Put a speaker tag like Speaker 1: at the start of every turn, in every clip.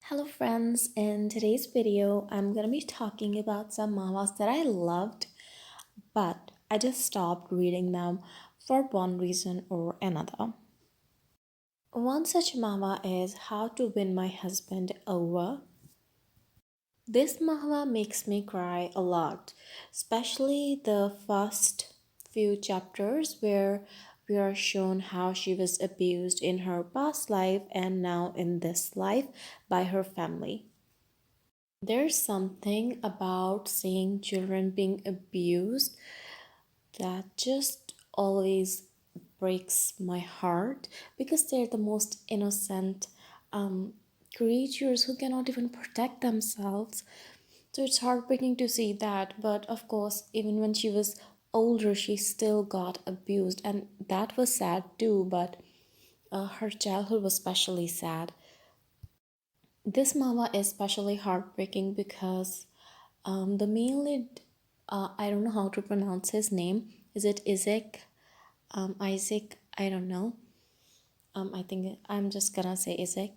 Speaker 1: Hello friends, in today's video I'm going to be talking about some manhwas that I loved but I just stopped reading them for one reason or another. One such manhwa is How to Win My Husband Over. This manhwa makes me cry a lot, especially the first few chapters where we are shown how she was abused in her past life and now in this life by her family. There's something about seeing children being abused that just always breaks my heart because they're the most innocent um, creatures who cannot even protect themselves. So it's heartbreaking to see that. But of course, even when she was older, she still got abused, and that was sad too. But her childhood was especially sad. This mama is especially heartbreaking because the male lead, I don't know how to pronounce his name. Is it Isaac? Isaac? I don't know. I think I'm just gonna say Isaac.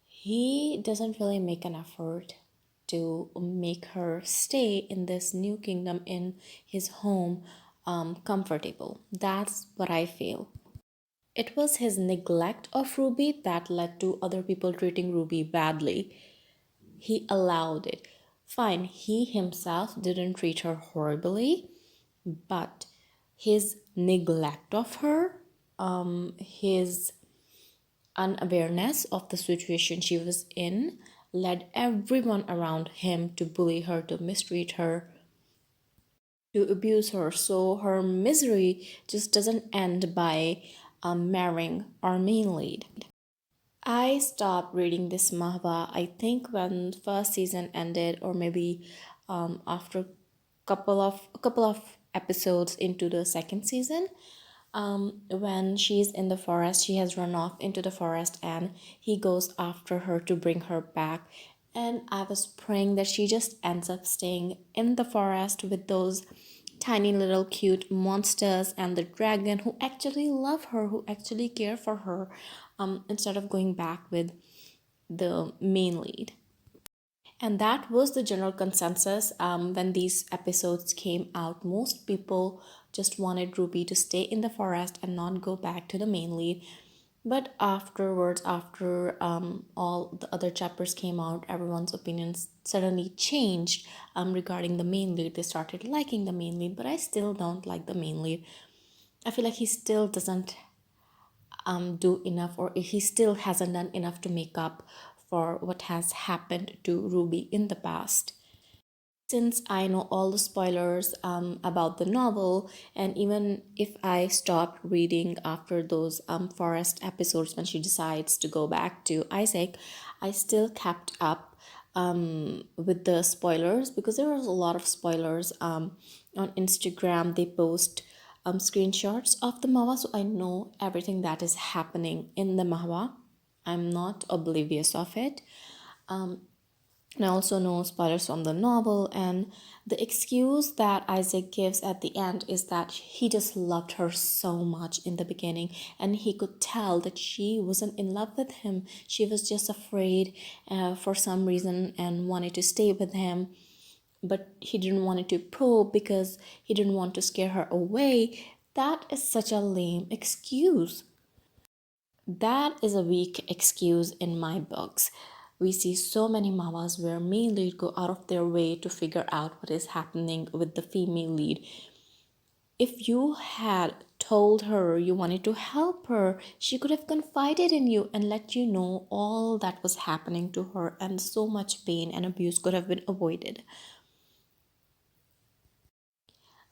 Speaker 1: He doesn't really make an effort to make her stay in this new kingdom in his home comfortable. That's what I feel. It was his neglect of Ruby that led to other people treating Ruby badly. He allowed it. Fine, he himself didn't treat her horribly, but his neglect of her, his unawareness of the situation she was in, led everyone around him to bully her, to mistreat her, to abuse her. So her misery just doesn't end by marrying our main lead. I stopped reading this manhwa, I think when first season ended, or maybe after a couple of episodes into the second season. When she's in the forest, she has run off into the forest, and he goes after her to bring her back. And I was praying that she just ends up staying in the forest with those tiny little cute monsters and the dragon who actually love her, who actually care for her, instead of going back with the main lead. And that was the general consensus when these episodes came out. Most people just wanted Ruby to stay in the forest and not go back to the main lead. But afterwards, after all the other chapters came out, everyone's opinions suddenly changed regarding the main lead. They started liking the main lead, but I still don't like the main lead. I feel like he still doesn't do enough, or he still hasn't done enough to make up for what has happened to Ruby in the past. Since I know all the spoilers about the novel, and even if I stopped reading after those forest episodes when she decides to go back to Isaac, I still kept up with the spoilers because there was a lot of spoilers on Instagram. They post screenshots of the mahwa, so I know everything that is happening in the mahwa. I'm not oblivious of it. And I also know spoilers from the novel, and the excuse that Isaac gives at the end is that he just loved her so much in the beginning, and he could tell that she wasn't in love with him. She was just afraid for some reason and wanted to stay with him, but he didn't want it to probe because he didn't want to scare her away. That is such a lame excuse. That is a weak excuse in my books. We see so many mamas where male lead go out of their way to figure out what is happening with the female lead. If you had told her you wanted to help her, she could have confided in you and let you know all that was happening to her, and so much pain and abuse could have been avoided.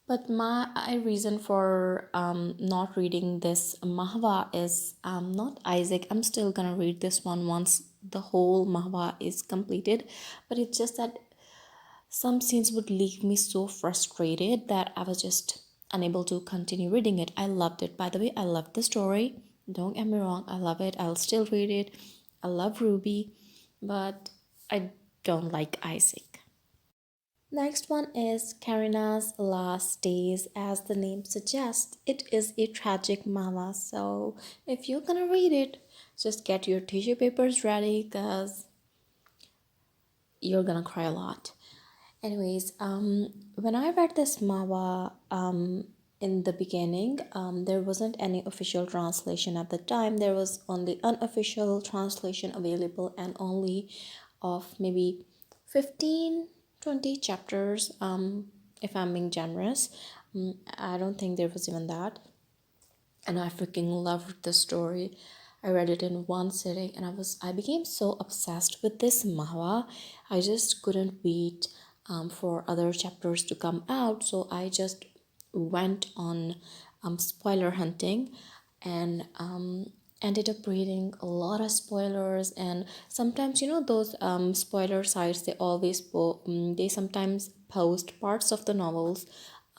Speaker 1: But my reason for not reading this Manhwa is not Isaac. I'm still gonna read this one once the whole Manhwa is completed. But it's just that some scenes would leave me so frustrated that I was just unable to continue reading it. I loved it. By the way, I loved the story. Don't get me wrong, I love it. I'll still read it. I love Ruby, but I don't like Isaac. Next one is Karinas' Last Days. As the name suggests, it is a tragic manga. So if you're gonna read it, Just get your tissue papers ready because you're gonna cry a lot. Anyways, when I read this manhwa, in the beginning, there wasn't any official translation at the time. There was only unofficial translation available, and only of maybe 15, 20 chapters, if I'm being generous. I don't think there was even that, and I freaking loved the story. I read it in one sitting and I became so obsessed with this manhwa. I just couldn't wait for other chapters to come out. So I just went on spoiler hunting and ended up reading a lot of spoilers. And sometimes, those spoiler sites, they sometimes post parts of the novels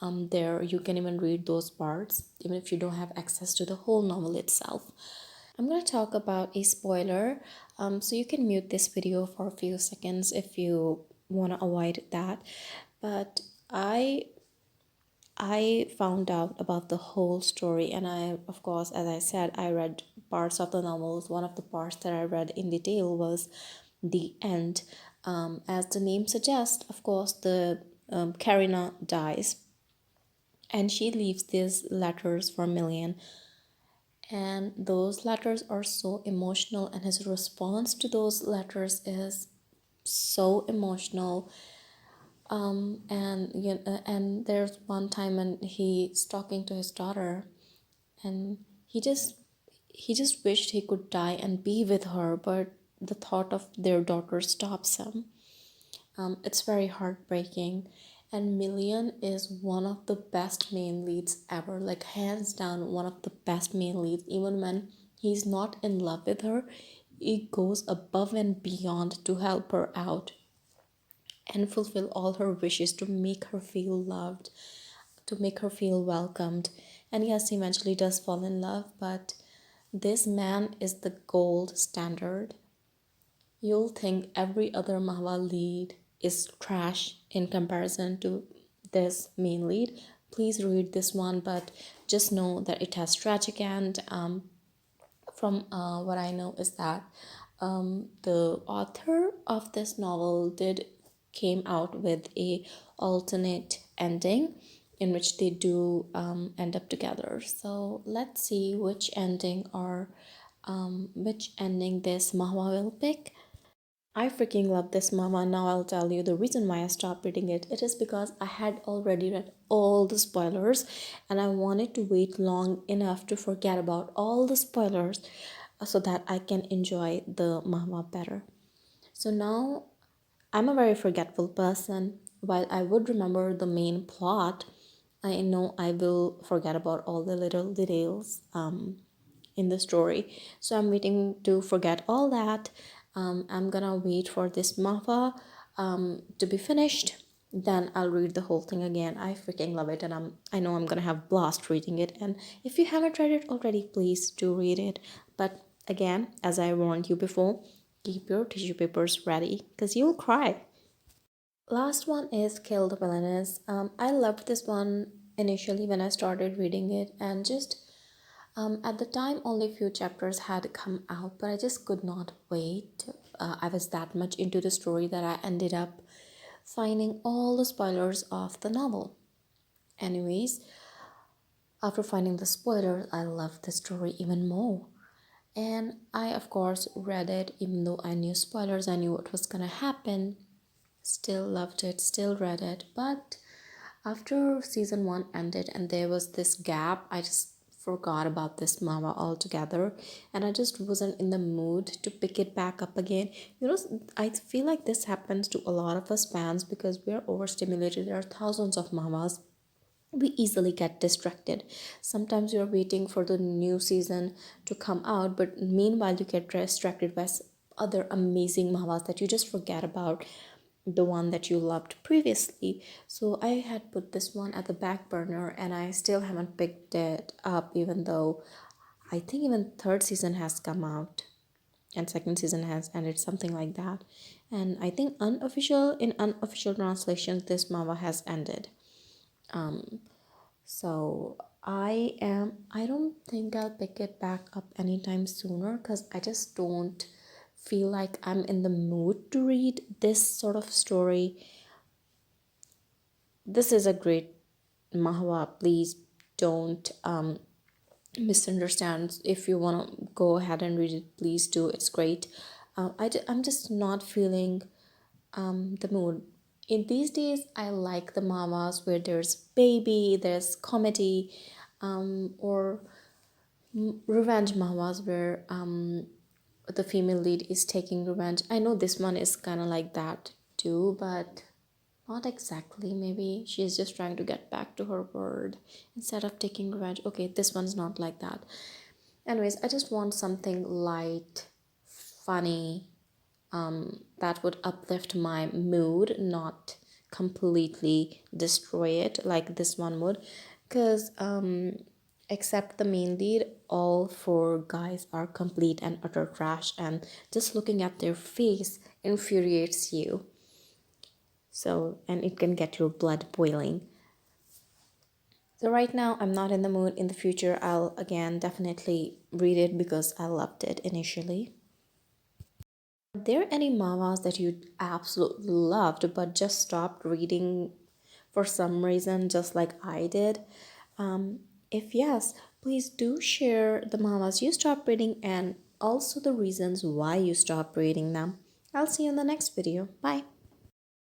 Speaker 1: there. You can even read those parts even if you don't have access to the whole novel itself. I'm going to talk about a spoiler, so you can mute this video for a few seconds if you want to avoid that. But I found out about the whole story, and I, of course, as I said, I read parts of the novels. One of the parts that I read in detail was the end. As the name suggests, of course, the Karina dies, and she leaves these letters for Million. And those letters are so emotional, and his response to those letters is so emotional. And there's one time when he's talking to his daughter, and he just wished he could die and be with her, but the thought of their daughter stops him. It's very heartbreaking. And Million is one of the best main leads ever, like hands down, one of the best main leads. Even when he's not in love with her, he goes above and beyond to help her out and fulfill all her wishes to make her feel loved, to make her feel welcomed. And yes, he eventually does fall in love, but this man is the gold standard. You'll think every other Manhwa lead is trash in comparison to this main lead. Please read this one, but just know that it has tragic end. From what I know is that the author of this novel did came out with a alternate ending in which they do end up together. So let's see which ending this Manhwa will pick. I freaking love this mama. Now I'll tell you the reason why I stopped reading it. It is because I had already read all the spoilers and I wanted to wait long enough to forget about all the spoilers so that I can enjoy the mama better. So now I'm a very forgetful person. While I would remember the main plot, I know I will forget about all the little details in the story. So I'm waiting to forget all that. I'm gonna wait for this manhwa to be finished. Then I'll read the whole thing again. I freaking love it, and I know I'm gonna have blast reading it. And if you haven't read it already, please do read it. But again, as I warned you before, keep your tissue papers ready because you'll cry. Last one is Kill the Villainess. I loved this one initially when I started reading it, and just at the time, only few chapters had come out, but I just could not wait. I was that much into the story that I ended up finding all the spoilers of the novel. Anyways, after finding the spoilers, I loved the story even more. And I, of course, read it even though I knew spoilers, I knew what was gonna happen. Still loved it, still read it, but after season one ended and there was this gap, I just forgot about this manga altogether, and I just wasn't in the mood to pick it back up again. I feel like this happens to a lot of us fans because we are overstimulated. There are thousands of mangas, we easily get distracted. Sometimes you're waiting for the new season to come out, but meanwhile you get distracted by other amazing manhwas that you just forget about the one that you loved previously. So I had put this one at the back burner and I still haven't picked it up, even though I think even third season has come out and second season has ended, something like that. And I think unofficial translations, this manga has ended. So I don't think I'll pick it back up anytime sooner because I just don't feel like I'm in the mood to read this sort of story. This is a great Mahwa. Please don't misunderstand. If you want to go ahead and read it, please do. It's great. I'm just not feeling the mood. In these days, I like the mamas where there's baby, there's comedy, or revenge mamas where the female lead is taking revenge. I know this one is kind of like that too, but not exactly. Maybe she's just trying to get back to her word instead of taking revenge. Okay, this one's not like that. Anyways, I just want something light, funny, that would uplift my mood, not completely destroy it like this one would. Because except the main lead, all four guys are complete and utter trash, and just looking at their face infuriates you. So, and it can get your blood boiling. So, right now, I'm not in the mood. In the future, I'll again definitely read it because I loved it initially. Are there any manhwas that you absolutely loved but just stopped reading for some reason, just like I did? If yes, please do share the manhwas you stopped reading and also the reasons why you stopped reading them. I'll see you in the next video. Bye.